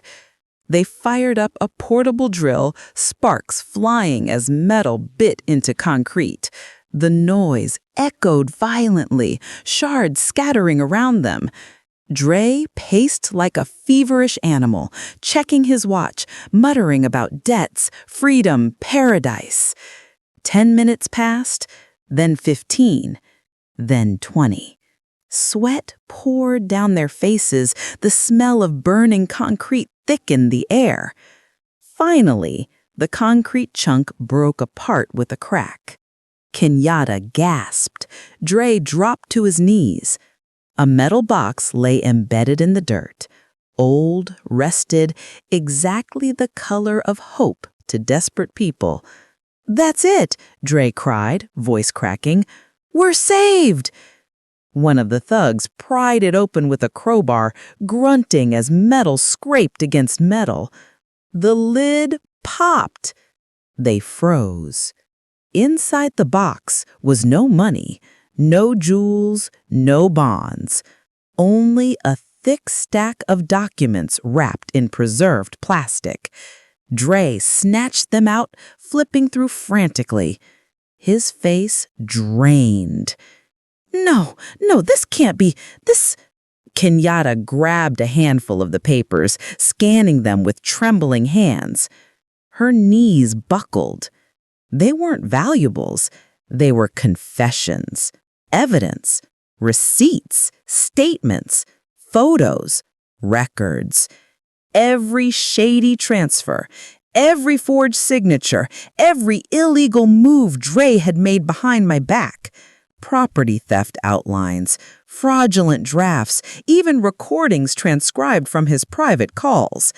They fired up a portable drill, sparks flying as metal bit into concrete. The noise echoed violently, shards scattering around them. Dre paced like a feverish animal, checking his watch, muttering about debts, freedom, paradise. 10 minutes passed, then 15, then 20. Sweat poured down their faces, the smell of burning concrete thickened the air. Finally, the concrete chunk broke apart with a crack. Kenyatta gasped. Dre dropped to his knees. A metal box lay embedded in the dirt, old, rusted, exactly the color of hope to desperate people. "That's it," Dre cried, voice cracking. "We're saved!" One of the thugs pried it open with a crowbar, grunting as metal scraped against metal. The lid popped. They froze. Inside the box was no money, no jewels, no bonds, only a thick stack of documents wrapped in preserved plastic. Dre snatched them out, flipping through frantically. His face drained. No, this can't be, this." Kenyatta grabbed a handful of the papers, scanning them with trembling hands. Her knees buckled. They weren't valuables. They were confessions, evidence, receipts, statements, photos, records. Every shady transfer, every forged signature, every illegal move Dre had made behind my back. Property theft outlines, fraudulent drafts, even recordings transcribed from his private calls.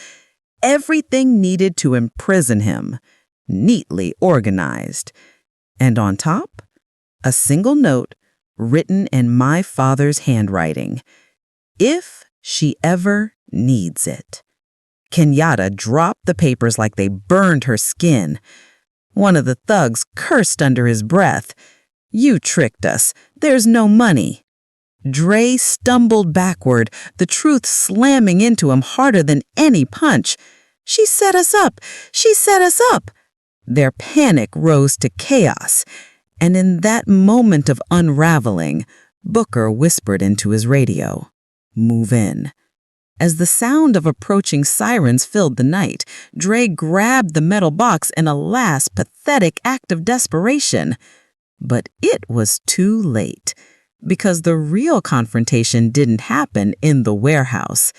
Everything needed to imprison him, neatly organized. And on top, A single note written in my father's handwriting. If she ever needs it. Kenyatta dropped the papers like they burned her skin. One of the thugs cursed under his breath. "You tricked us. There's no money." Dre stumbled backward, the truth slamming into him harder than any punch. "She set us up! She set us up!" Their panic rose to chaos, and in that moment of unraveling, Booker whispered into his radio, "Move in." As the sound of approaching sirens filled the night, Dre grabbed the metal box in a last pathetic act of desperation. But it was too late, because the real confrontation didn't happen in the warehouse.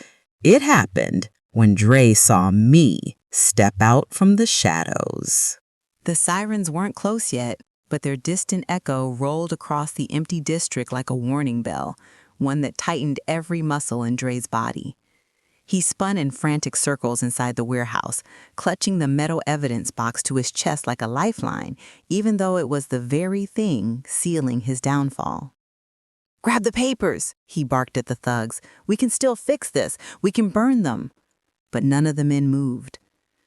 It happened when Dre saw me step out from the shadows. The sirens weren't close yet, but their distant echo rolled across the empty district like a warning bell, one that tightened every muscle in Dre's body. He spun in frantic circles inside the warehouse, clutching the metal evidence box to his chest like a lifeline, even though it was the very thing sealing his downfall. "Grab the papers," he barked at the thugs. "We can still fix this. We can burn them." But none of the men moved.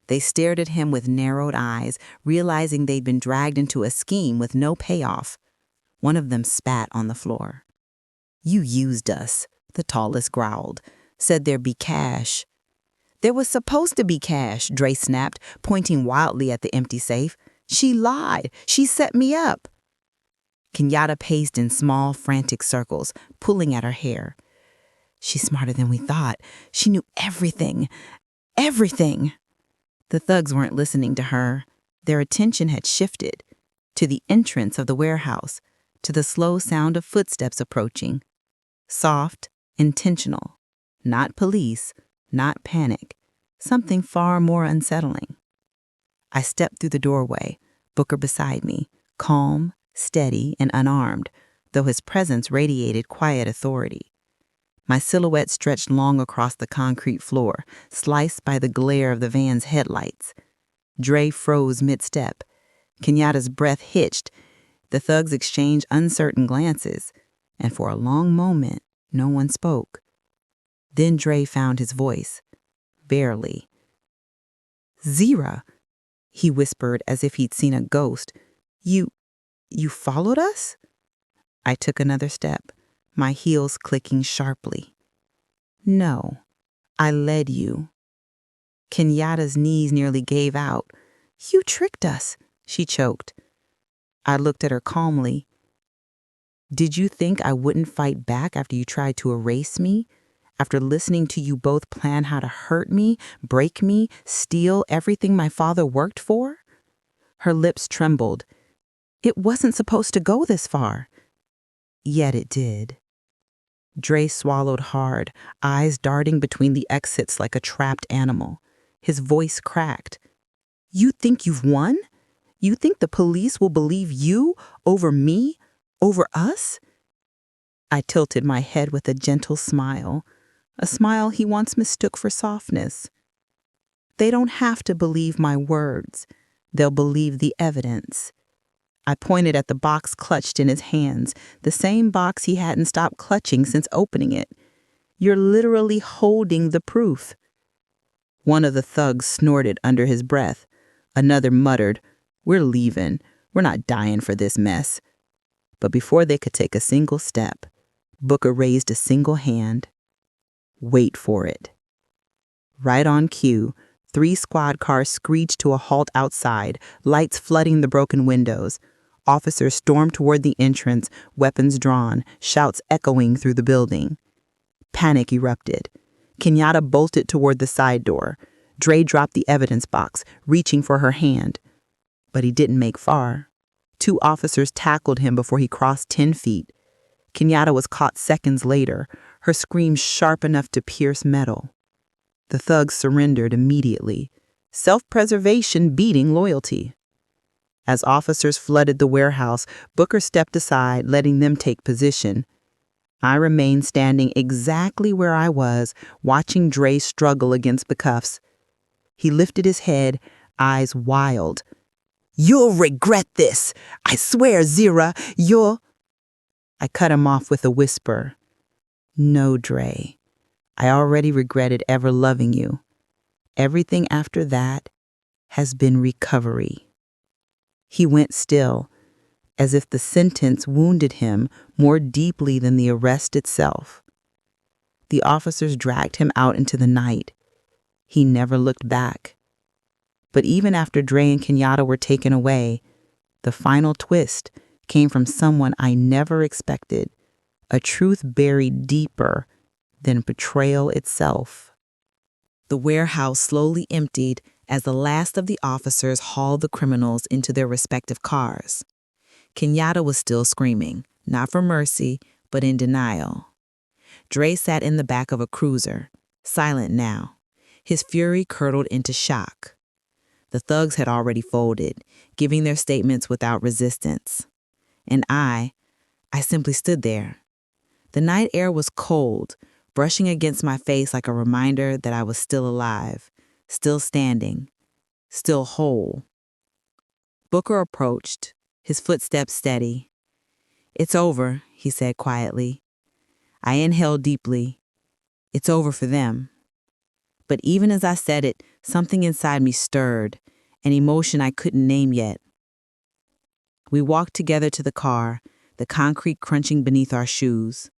They stared at him with narrowed eyes, realizing they'd been dragged into a scheme with no payoff. One of them spat on the floor. "You used us," the tallest growled. "Said there'd be cash." "There was supposed to be cash," Dre snapped, pointing wildly at the empty safe. "She lied. She set me up." Kenyatta paced in small, frantic circles, pulling at her hair. "She's smarter than we thought. She knew everything. Everything." The thugs weren't listening to her. Their attention had shifted to the entrance of the warehouse, to the slow sound of footsteps approaching. Soft, intentional. Not police, not panic. Something far more unsettling. I stepped through the doorway, Booker beside me, calm, steady, and unarmed, though his presence radiated quiet authority. My silhouette stretched long across the concrete floor, sliced by the glare of the van's headlights. Dre froze mid-step. Kenyatta's breath hitched. The thugs exchanged uncertain glances, and for a long moment, no one spoke. Then Dre found his voice. Barely. "Zira," he whispered as if he'd seen a ghost. You followed us?" I took another step, my heels clicking sharply. "No, I led you." Kenyatta's knees nearly gave out. "You tricked us," she choked. I looked at her calmly. "Did you think I wouldn't fight back after you tried to erase me? After listening to you both plan how to hurt me, break me, steal everything my father worked for?" Her lips trembled. "It wasn't supposed to go this far." Yet it did. Dre swallowed hard, eyes darting between the exits like a trapped animal. His voice cracked. "You think you've won? You think the police will believe you over me, over us?" I tilted my head with a gentle smile, a smile he once mistook for softness. "They don't have to believe my words. They'll believe the evidence." I pointed at the box clutched in his hands, the same box he hadn't stopped clutching since opening it. "You're literally holding the proof." One of the thugs snorted under his breath. Another muttered, "We're leaving. We're not dying for this mess." But before they could take a single step, Booker raised a single hand. "Wait for it." Right on cue, 3 squad cars screeched to a halt outside, lights flooding the broken windows. Officers stormed toward the entrance, weapons drawn, shouts echoing through the building. Panic erupted. Kenyatta bolted toward the side door. Dre dropped the evidence box, reaching for her hand. But he didn't make far. 2 officers tackled him before he crossed 10 feet. Kenyatta was caught seconds later, her scream sharp enough to pierce metal. The thugs surrendered immediately, self-preservation beating loyalty. As officers flooded the warehouse, Booker stepped aside, letting them take position. I remained standing exactly where I was, watching Dre struggle against the cuffs. He lifted his head, eyes wild. You'll regret this. I swear, Zira, you'll... I cut him off with a whisper. No, Dre. I already regretted ever loving you. Everything after that has been recovery. He went still, as if the sentence wounded him more deeply than the arrest itself. The officers dragged him out into the night. He never looked back. But even after Dre and Kenyatta were taken away, the final twist came from someone I never expected, a truth buried deeper than betrayal itself. The warehouse slowly emptied as the last of the officers hauled the criminals into their respective cars. Kenyatta was still screaming, not for mercy, but in denial. Dre sat in the back of a cruiser, silent now, his fury curdled into shock. The thugs had already folded, giving their statements without resistance. And I simply stood there. The night air was cold, brushing against my face like a reminder that I was still alive, still standing, still whole. Booker approached, his footsteps steady. "It's over," he said quietly. I inhaled deeply. It's over for them. But even as I said it, something inside me stirred, an emotion I couldn't name yet. We walked together to the car, the concrete crunching beneath our shoes.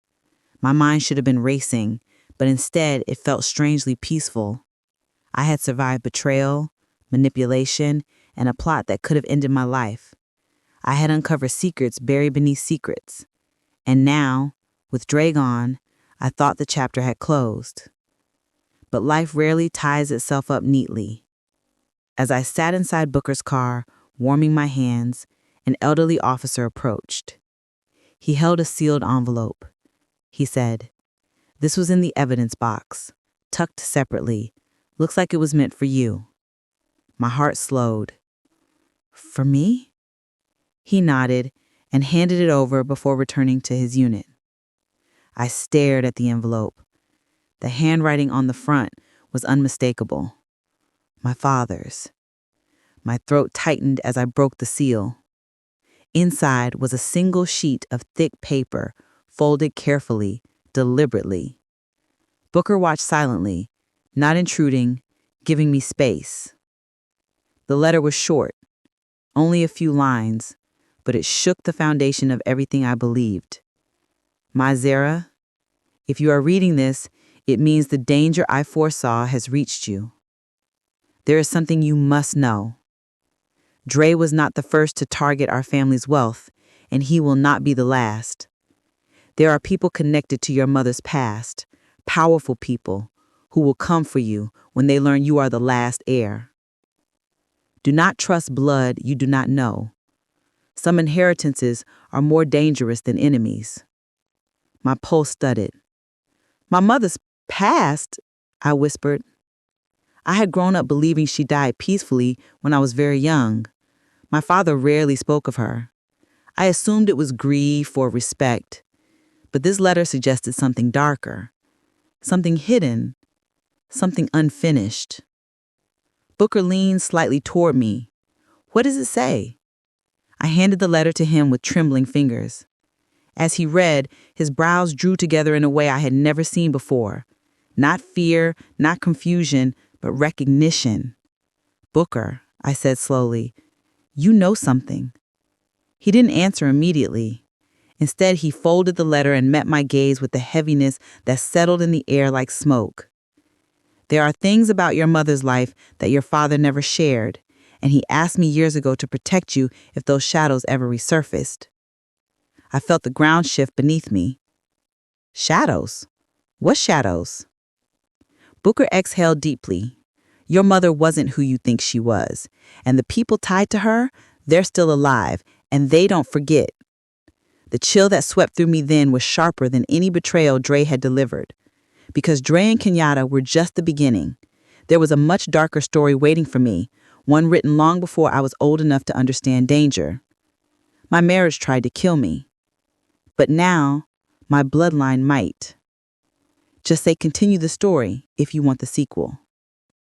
My mind should have been racing, but instead it felt strangely peaceful. I had survived betrayal, manipulation, and a plot that could have ended my life. I had uncovered secrets buried beneath secrets. And now, with Dre gone, I thought the chapter had closed. But life rarely ties itself up neatly. As I sat inside Booker's car, warming my hands, an elderly officer approached. He held a sealed envelope. He said, "This was in the evidence box, tucked separately. Looks like it was meant for you." My heart slowed. "For me?" He nodded and handed it over before returning to his unit. I stared at the envelope. The handwriting on the front was unmistakable. My father's. My throat tightened as I broke the seal. Inside was a single sheet of thick paper, folded carefully, deliberately. Booker watched silently, not intruding, giving me space. The letter was short, only a few lines, but it shook the foundation of everything I believed. "My Zara, if you are reading this, it means the danger I foresaw has reached you. There is something you must know. Dre was not the first to target our family's wealth, and he will not be the last. There are people connected to your mother's past, powerful people, who will come for you when they learn you are the last heir. Do not trust blood you do not know. Some inheritances are more dangerous than enemies." My pulse thudded. "My mother's past," I whispered. I had grown up believing she died peacefully when I was very young. My father rarely spoke of her. I assumed it was grief or respect. But this letter suggested something darker, something hidden, something unfinished. Booker leaned slightly toward me. "What does it say?" I handed the letter to him with trembling fingers. As he read, his brows drew together in a way I had never seen before. Not fear, not confusion, but recognition. "Booker," I said slowly, "you know something." He didn't answer immediately. Instead, he folded the letter and met my gaze with the heaviness that settled in the air like smoke. "There are things about your mother's life that your father never shared, and he asked me years ago to protect you if those shadows ever resurfaced." I felt the ground shift beneath me. "Shadows? What shadows?" Booker exhaled deeply. "Your mother wasn't who you think she was, and the people tied to her, they're still alive, and they don't forget." The chill that swept through me then was sharper than any betrayal Dre had delivered. Because Dre and Kenyatta were just the beginning. There was a much darker story waiting for me, one written long before I was old enough to understand danger. My marriage tried to kill me. But now, my bloodline might. Just say continue the story if you want the sequel.